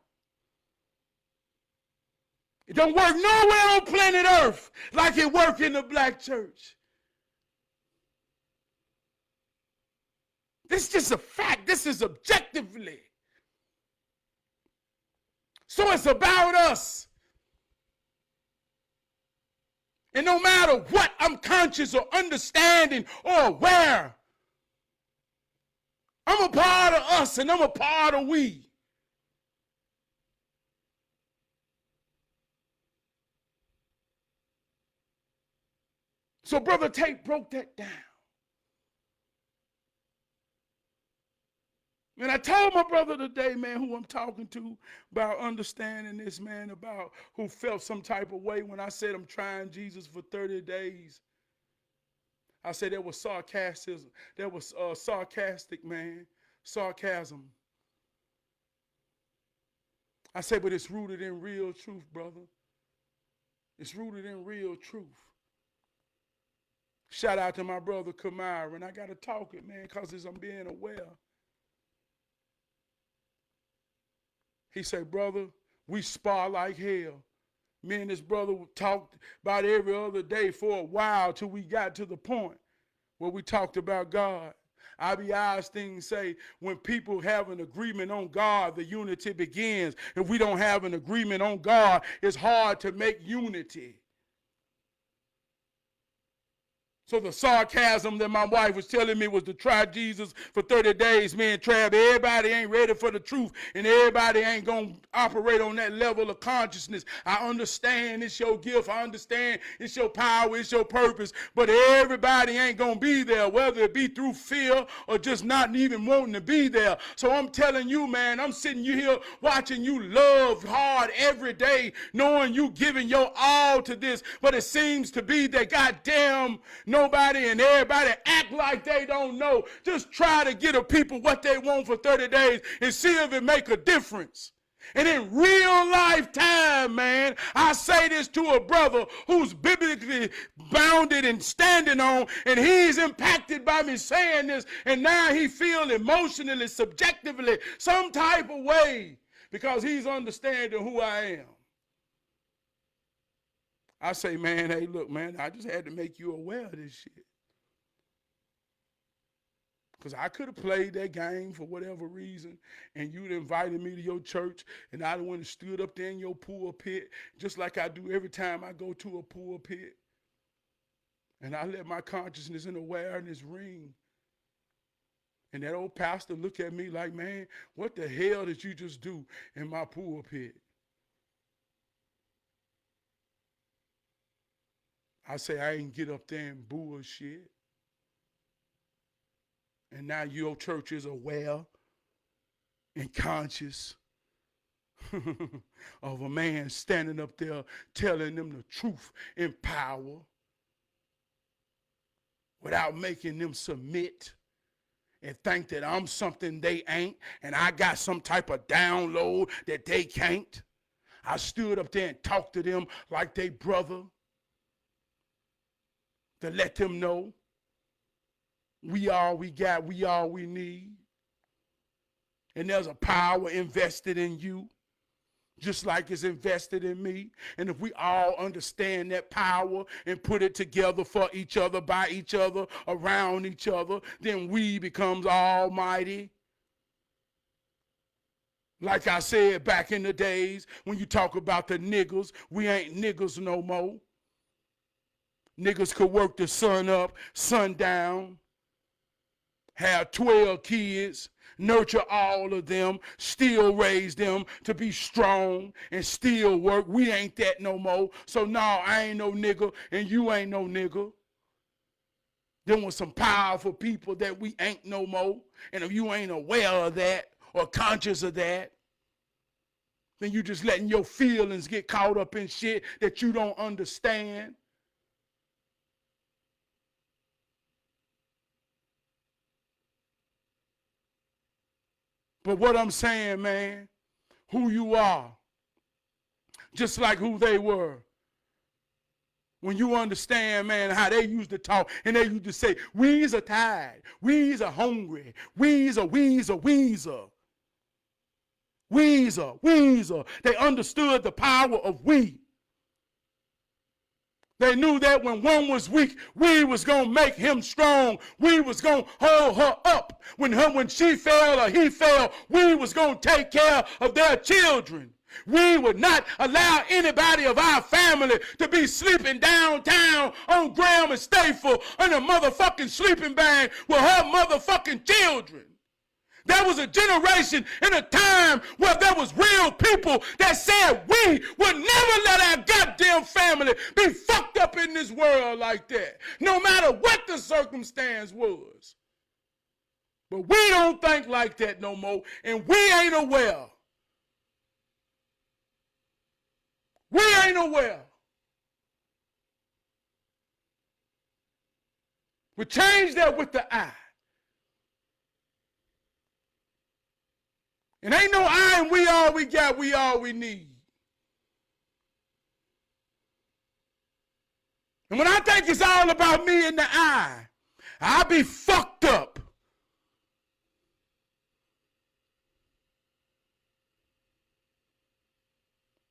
It don't work nowhere on planet Earth like it works in the black church. This is just a fact. This is objectively. So it's about us. And no matter what I'm conscious or understanding or aware, I'm a part of us and I'm a part of we. So Brother Tate broke that down. And I told my brother today, man, who I'm talking to about understanding this, man, about who felt some type of way when I said I'm trying Jesus for 30 days. I said there was sarcasm. There was sarcastic, man, sarcasm. I said, but it's rooted in real truth, brother. It's rooted in real truth. Shout out to my brother Kamara, and I got to talk it, man, because I'm being aware. He said, brother, we spar like hell. Me and this brother talked about every other day for a while till we got to the point where we talked about God. IBI's things say when people have an agreement on God, the unity begins. If we don't have an agreement on God, it's hard to make unity. So the sarcasm that my wife was telling me was to try Jesus for 30 days. Me and Trav, everybody ain't ready for the truth, and everybody ain't going to operate on that level of consciousness. I understand it's your gift. I understand it's your power, it's your purpose, but everybody ain't going to be there, whether it be through fear or just not even wanting to be there. So I'm telling you, man, I'm sitting here watching you love hard every day, knowing you giving your all to this, but it seems to be that goddamn nobody and everybody act like they don't know. Just try to get a people what they want for 30 days and see if it make a difference. And in real life time, man, I say this to a brother who's biblically bounded and standing on, and he's impacted by me saying this, and now he feels emotionally, subjectively, some type of way because he's understanding who I am. I say, man, hey, look, man, I just had to make you aware of this shit. Because I could have played that game for whatever reason, and you'd invited me to your church, and I went and stood up there in your pulpit, just like I do every time I go to a pulpit. And I let my consciousness and awareness ring. And that old pastor looked at me like, man, what the hell did you just do in my pulpit? I say, I ain't get up there and bullshit. And now your church is aware and conscious of a man standing up there telling them the truth in power without making them submit and think that I'm something they ain't and I got some type of download that they can't. I stood up there and talked to them like they brother to let them know we all we got, we all we need. And there's a power invested in you just like it's invested in me. And if we all understand that power and put it together for each other, by each other, around each other, then we becomes almighty. Like I said back in the days, when you talk about the niggas, we ain't niggas no more. Niggas could work the sun up, sun down, have 12 kids, nurture all of them, still raise them to be strong and still work. We ain't that no more. So no, I ain't no nigga and you ain't no nigga. There was some powerful people that we ain't no more. And if you ain't aware of that or conscious of that, then you just letting your feelings get caught up in shit that you don't understand. But what I'm saying, man, who you are, just like who they were. When you understand, man, how they used to talk, and they used to say, we's are tired, we's are hungry, we's are. They understood the power of we. They knew that when one was weak, we was going to make him strong. We was going to hold her up. When she fell or he fell, we was going to take care of their children. We would not allow anybody of our family to be sleeping downtown on Graham and Staple in a motherfucking sleeping bag with her motherfucking children. There was a generation in a time where there was real people that said we would never let our goddamn family be fucked up in this world like that, no matter what the circumstance was. But we don't think like that no more, and we ain't aware. We ain't aware. We change that with the I. And ain't no I and we all we got, we all we need. And when I think it's all about me and the I be fucked up.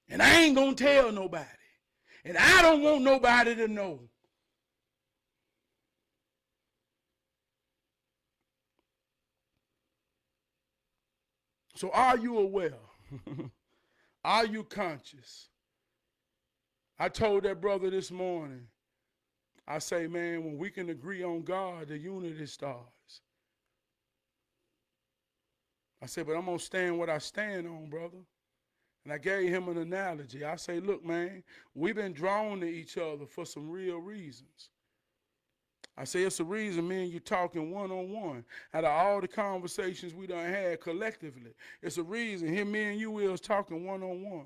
And I ain't gonna tell nobody. And I don't want nobody to know. So are you aware? Are you conscious? I told that brother this morning, I say, man, when we can agree on God, the unity starts. I said, but I'm going to stand what I stand on, brother. And I gave him an analogy. I say, look, man, we've been drawn to each other for some real reasons. I say it's a reason me and you talking one-on-one. Out of all the conversations we done had collectively, it's a reason here me and you was talking one-on-one.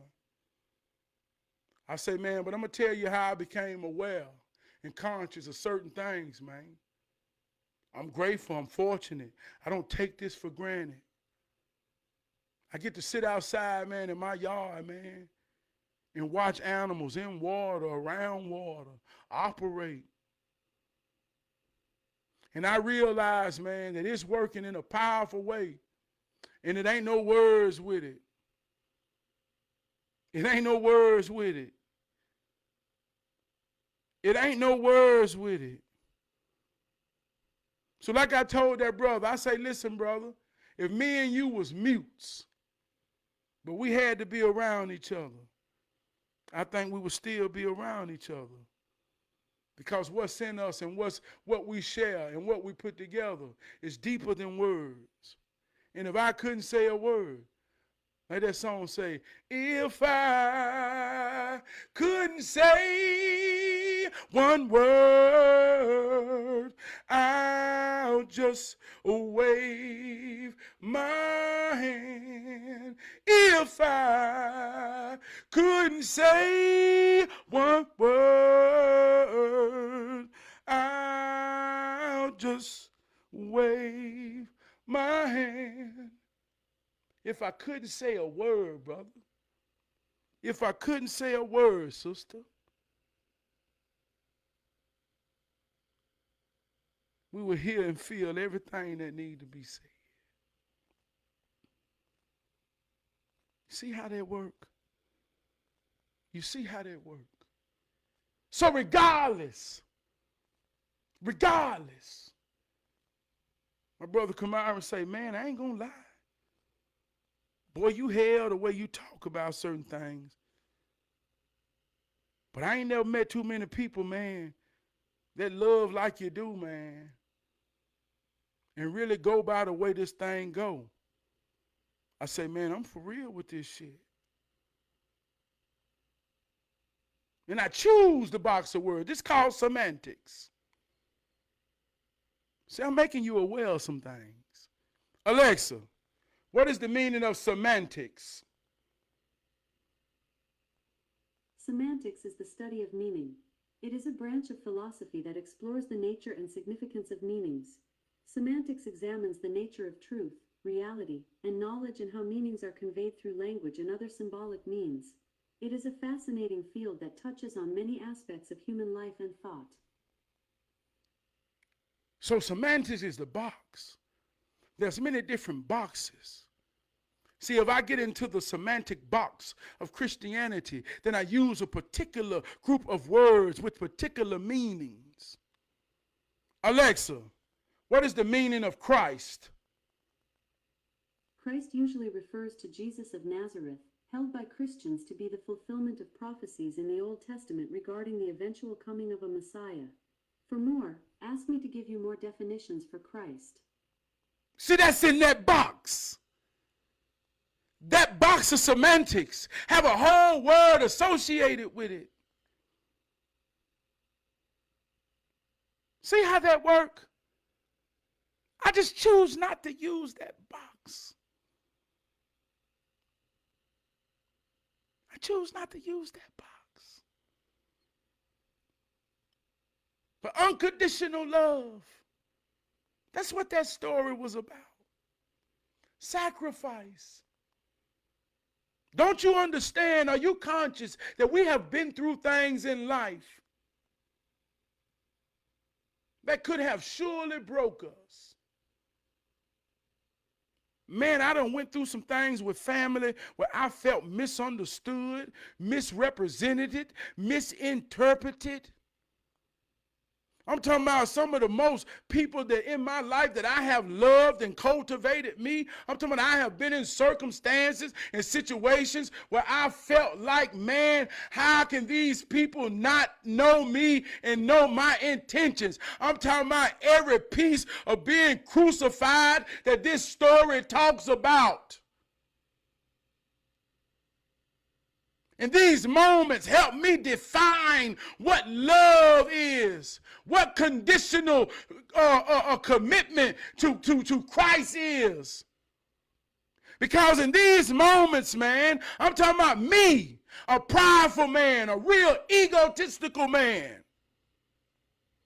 I say, man, but I'm going to tell you how I became aware and conscious of certain things, man. I'm grateful, I'm fortunate. I don't take this for granted. I get to sit outside, man, in my yard, man, and watch animals in water, around water, operate. And I realize, man, that it's working in a powerful way. And it ain't no words with it. It ain't no words with it. It ain't no words with it. So like I told that brother, I say, listen, brother, if me and you was mutes, but we had to be around each other, I think we would still be around each other. Because what's in us and what we share and what we put together is deeper than words. And if I couldn't say a word, like that song say, if I couldn't say one word, I'll just wave my hand. If I couldn't say one word, I'll just wave my hand. If I couldn't say a word, brother, if I couldn't say a word, sister, we would hear and feel everything that needs to be said. See how that work? You see how that works? So regardless, my brother Kamara say, man, I ain't gonna lie. Boy, you hell the way you talk about certain things. But I ain't never met too many people, man, that love like you do, man, and really go by the way this thing go. I say, man, I'm for real with this shit. And I choose the box of words. It's called semantics. See, I'm making you aware of some things. Alexa, what is the meaning of semantics? Semantics is the study of meaning. It is a branch of philosophy that explores the nature and significance of meanings. Semantics examines the nature of truth, reality, and knowledge and how meanings are conveyed through language and other symbolic means. It is a fascinating field that touches on many aspects of human life and thought. So semantics is the box. There's many different boxes. See, if I get into the semantic box of Christianity, then I use a particular group of words with particular meanings. Alexa, what is the meaning of Christ? Christ usually refers to Jesus of Nazareth, held by Christians to be the fulfillment of prophecies in the Old Testament regarding the eventual coming of a Messiah. For more, ask me to give you more definitions for Christ. See, that's in that box. That box of semantics have a whole word associated with it. See how that works? I just choose not to use that box. I choose not to use that box. But unconditional love, that's what that story was about. Sacrifice. Don't you understand? Are you conscious that we have been through things in life that could have surely broke us? Man, I done went through some things with family where I felt misunderstood, misrepresented, misinterpreted. I'm talking about some of the most people that in my life that I have loved and cultivated me. I'm talking about I have been in circumstances and situations where I felt like, man, how can these people not know me and know my intentions? I'm talking about every piece of being crucified that this story talks about. And these moments help me define what love is, what conditional commitment to Christ is. Because in these moments, man, I'm talking about me, a prideful man, a real egotistical man.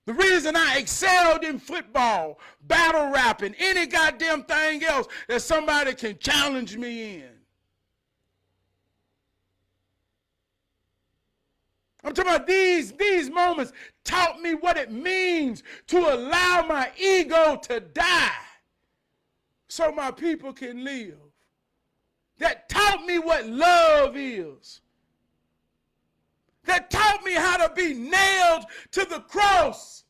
The reason I excelled in football, battle rapping, any goddamn thing else that somebody can challenge me in. I'm talking about these moments taught me what it means to allow my ego to die so my people can live. That taught me what love is. That taught me how to be nailed to the cross.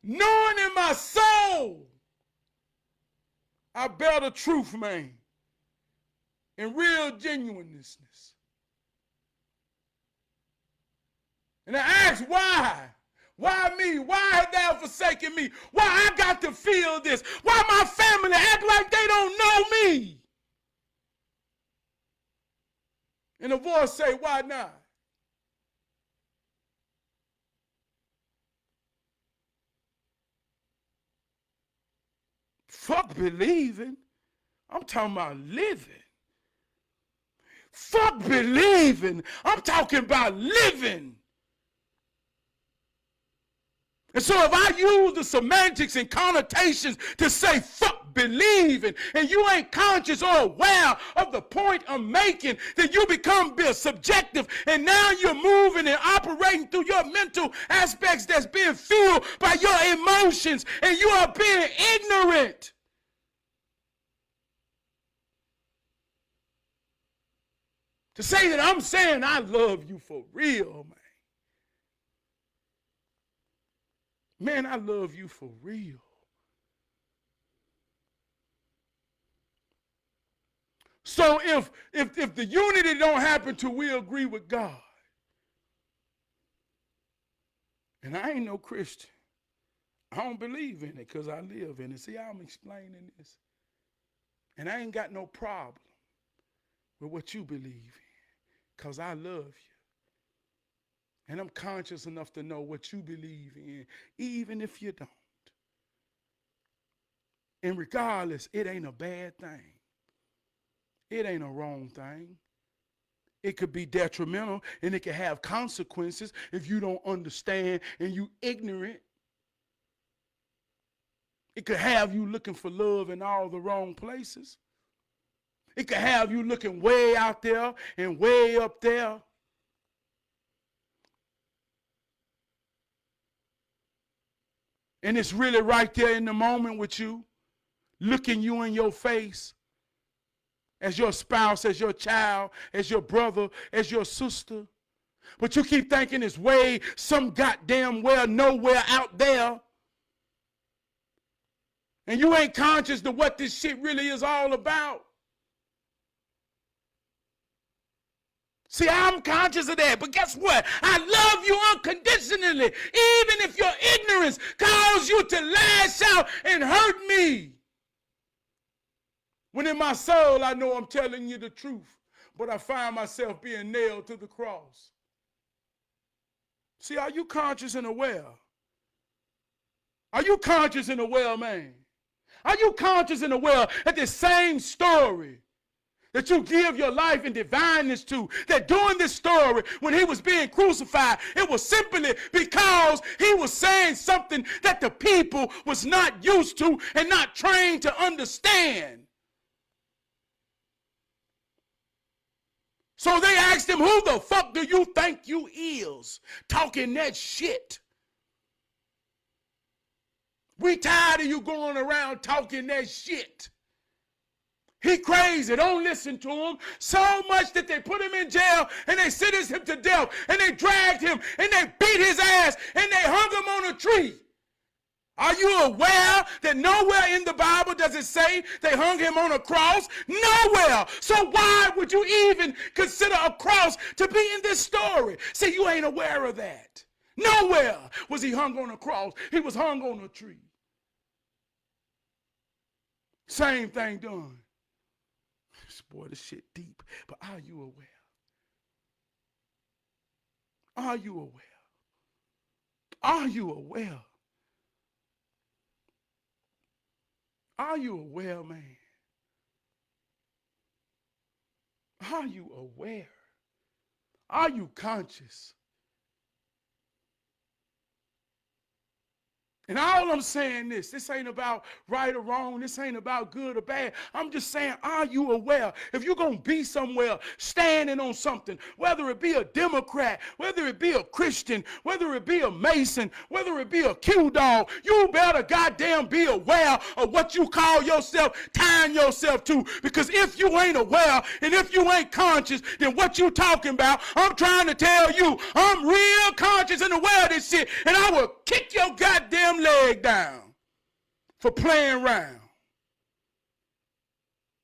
Knowing in my soul, I bear the truth, man, in real genuineness. And I ask why? Why me? Why have thou forsaken me? Why I got to feel this? Why my family act like they don't know me? And the voice say, why not? Fuck believing. I'm talking about living. Fuck believing. I'm talking about living. And so if I use the semantics and connotations to say fuck believing, and you ain't conscious or aware of the point I'm making, then you become subjective, and now you're moving and operating through your mental aspects that's being fueled by your emotions, and you are being ignorant. To say that I'm saying I love you for real, man. Man, I love you for real. So if the unity don't happen till we agree with God, and I ain't no Christian, I don't believe in it because I live in it. See how I'm explaining this? And I ain't got no problem with what you believe in because I love you. And I'm conscious enough to know what you believe in, even if you don't. And regardless, it ain't a bad thing. It ain't a wrong thing. It could be detrimental and it could have consequences if you don't understand and you ignorant. It could have you looking for love in all the wrong places. It could have you looking way out there and way up there. And it's really right there in the moment with you, looking you in your face as your spouse, as your child, as your brother, as your sister. But you keep thinking it's way some goddamn well nowhere out there. And you ain't conscious of what this shit really is all about. See, I'm conscious of that, but guess what? I love you unconditionally, even if your ignorance caused you to lash out and hurt me. When in my soul, I know I'm telling you the truth, but I find myself being nailed to the cross. See, are you conscious and aware? Are you conscious and aware, man? Are you conscious and aware that the same story that you give your life and divineness to, that during this story, when he was being crucified, it was simply because he was saying something that the people was not used to and not trained to understand. So they asked him, who the fuck do you think you is, talking that shit? We tired of you going around talking that shit. He crazy, don't listen to him. So much that they put him in jail and they sentenced him to death and they dragged him and they beat his ass and they hung him on a tree. Are you aware that nowhere in the Bible does it say they hung him on a cross? Nowhere. So why would you even consider a cross to be in this story? See, you ain't aware of that. Nowhere was he hung on a cross. He was hung on a tree. Same thing done. Boy, this shit deep. But are you aware? Are you aware? Are you aware? Are you aware, man? Are you aware? Are you conscious? And all I'm saying this ain't about right or wrong. This ain't about good or bad. I'm just saying, are you aware? If you're going to be somewhere standing on something, whether it be a Democrat, whether it be a Christian, whether it be a Mason, whether it be a Q-dog, you better goddamn be aware of what you call yourself, tying yourself to. Because if you ain't aware and if you ain't conscious, then what you talking about, I'm trying to tell you, I'm real conscious and aware of this shit, and I will kick your goddamn leg down for playing around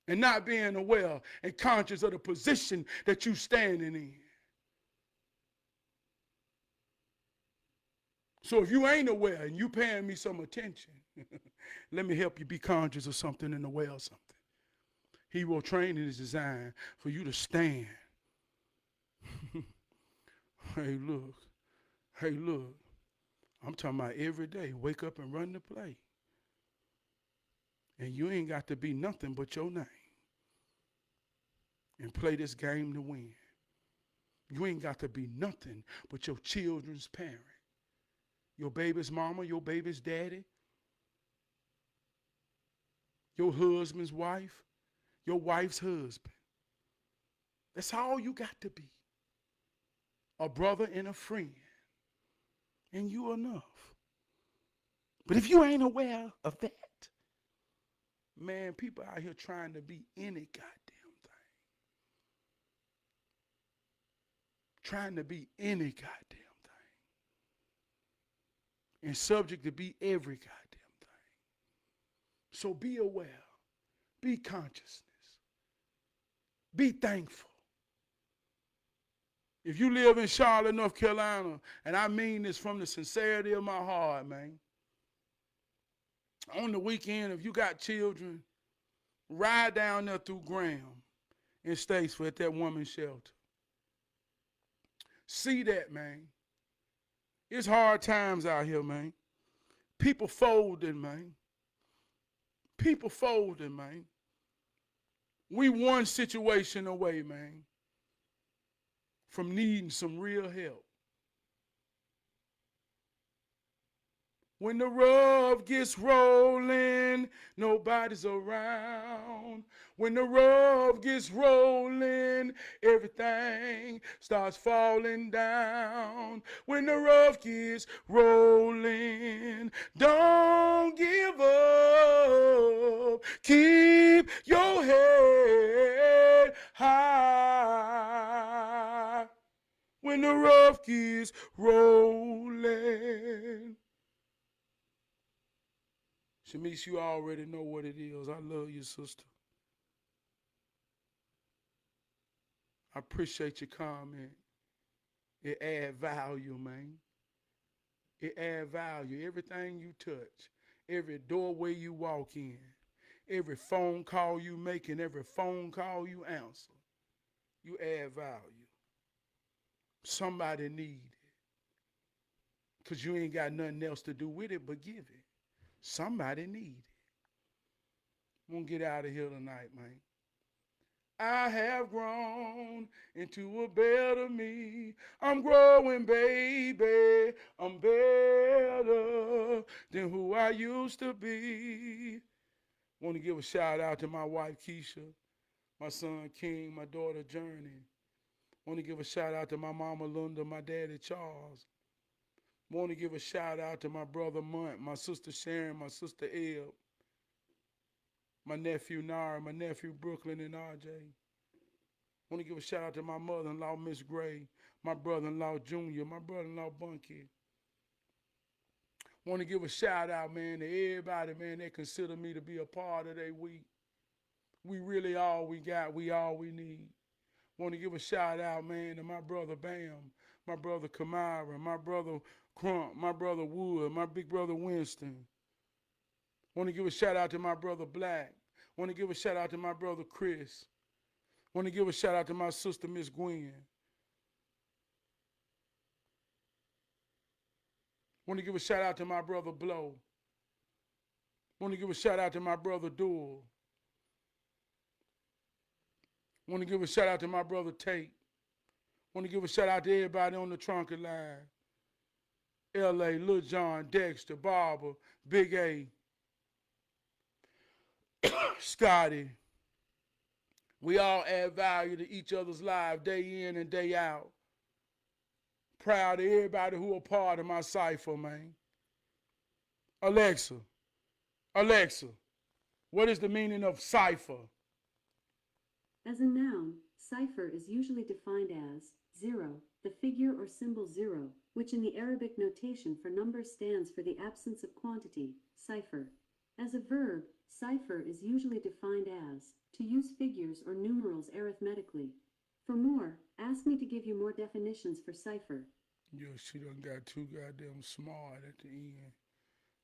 and not being aware and conscious of the position that you standing in. So if you ain't aware and you paying me some attention, let me help you be conscious of something and aware of something. Hero training is designed for you to stand. Hey, look. I'm talking about every day. Wake up and run the play. And you ain't got to be nothing but your name. And play this game to win. You ain't got to be nothing but your children's parent. Your baby's mama, your baby's daddy. Your husband's wife. Your wife's husband. That's all you got to be. A brother and a friend. And you enough. But if you ain't aware of that, man, people out here trying to be any goddamn thing. trying to be any goddamn thing and subject to be every goddamn thing. So be aware, be consciousness, be thankful. If you live in Charlotte, North Carolina, and I mean this from the sincerity of my heart, man, on the weekend, if you got children, ride down there through Graham in Statesville at that women's shelter. See that, man. It's hard times out here, man. People folding, man. People folding, man. We one situation away, man, from needing some real help. When the rub gets rolling, nobody's around. When the rub gets rolling, everything starts falling down. When the rub gets rolling, don't give up. Keep your head high. When the rub gets rolling. Shamice, you already know what it is. I love you, sister. I appreciate your comment. It add value, man. It add value. Everything you touch, every doorway you walk in, every phone call you make, and every phone call you answer, you add value. Somebody need it. Because you ain't got nothing else to do with it but give it. Somebody need it. I'm going to get out of here tonight, man. I have grown into a better me. I'm growing, baby. I'm better than who I used to be. Want to give a shout out to my wife, Keisha, my son, King, my daughter, Journey. Want to give a shout out to my mama, Linda, my daddy, Charles. Want to give a shout out to my brother Munt, my sister Sharon, my sister Eb, my nephew Nara, my nephew Brooklyn and RJ. Want to give a shout out to my mother-in-law Miss Gray, my brother-in-law Junior, my brother-in-law Bunky. Want to give a shout out, man, to everybody, man, that consider me to be a part of their week. We really all we got, we all we need. Want to give a shout out, man, to my brother Bam, my brother Kamara, my brother Crump, my brother Wood, my big brother Winston. Want to give a shout out to my brother Black. Want to give a shout out to my brother Chris. Want to give a shout out to my sister Miss Gwen. Want to give a shout out to my brother Blow. Want to give a shout out to my brother Duel. Want to give a shout out to my brother Tate. Want to give a shout out to everybody on the Trunket line. L.A., Lil John, Dexter, Barber, Big A, Scotty. We all add value to each other's lives day in and day out. Proud of everybody who are part of my cipher, man. Alexa, what is the meaning of cipher? As a noun, cipher is usually defined as 0, the figure or symbol 0, which in the Arabic notation for numbers stands for the absence of quantity, cipher. As a verb, cipher is usually defined as to use figures or numerals arithmetically. For more, ask me to give you more definitions for cipher. Yo, she done got too goddamn smart at the end.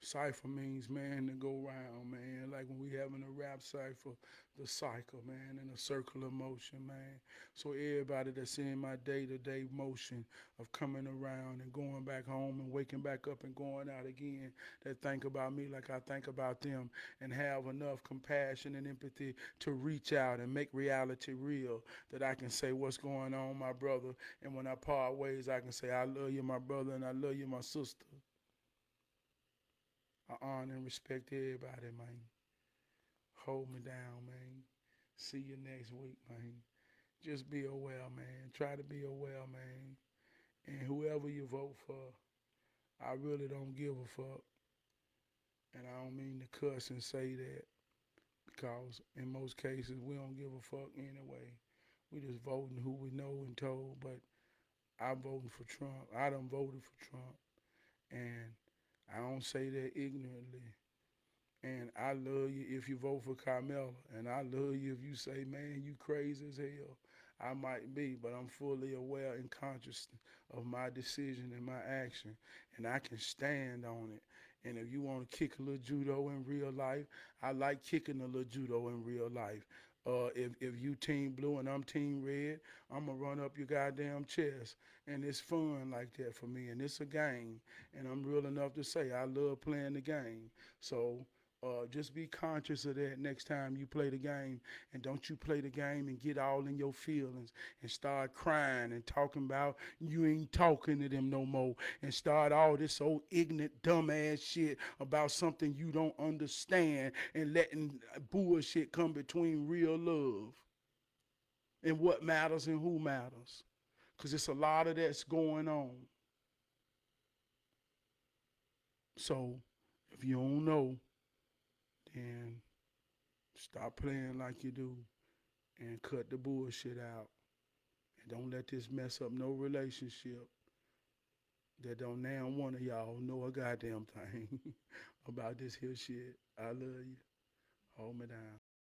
Cipher means, man, to go round, man. Like when we having a rap cipher, the cycle, man, and a circle of motion, man. So everybody that's in my day-to-day motion of coming around and going back home and waking back up and going out again, that think about me like I think about them and have enough compassion and empathy to reach out and make reality real, that I can say what's going on, my brother, and when I part ways, I can say I love you, my brother, and I love you, my sister. I honor and respect everybody, man. Hold me down, man. See you next week, man. Just be aware, man. Try to be aware, man. And whoever you vote for, I really don't give a fuck. And I don't mean to cuss and say that, because in most cases we don't give a fuck anyway. We just voting who we know and told, but I'm voting for Trump. I done voted for Trump. And I don't say that ignorantly. And I love you if you vote for Carmella. And I love you if you say, man, you crazy as hell. I might be, but I'm fully aware and conscious of my decision and my action. And I can stand on it. And if you want to kick a little judo in real life, I like kicking a little judo in real life. If you team blue and I'm team red, I'm gonna run up your goddamn chest, and it's fun like that for me. And it's a game, and I'm real enough to say I love playing the game. So just be conscious of that next time you play the game, and don't you play the game and get all in your feelings and start crying and talking about you ain't talking to them no more and start all this old ignorant dumbass shit about something you don't understand and letting bullshit come between real love and what matters and who matters, because it's a lot of that's going on. So if you don't know, then stop playing like you do and cut the bullshit out. And don't let this mess up no relationship that don't now one of y'all know a goddamn thing about this here shit. I love you. Hold me down.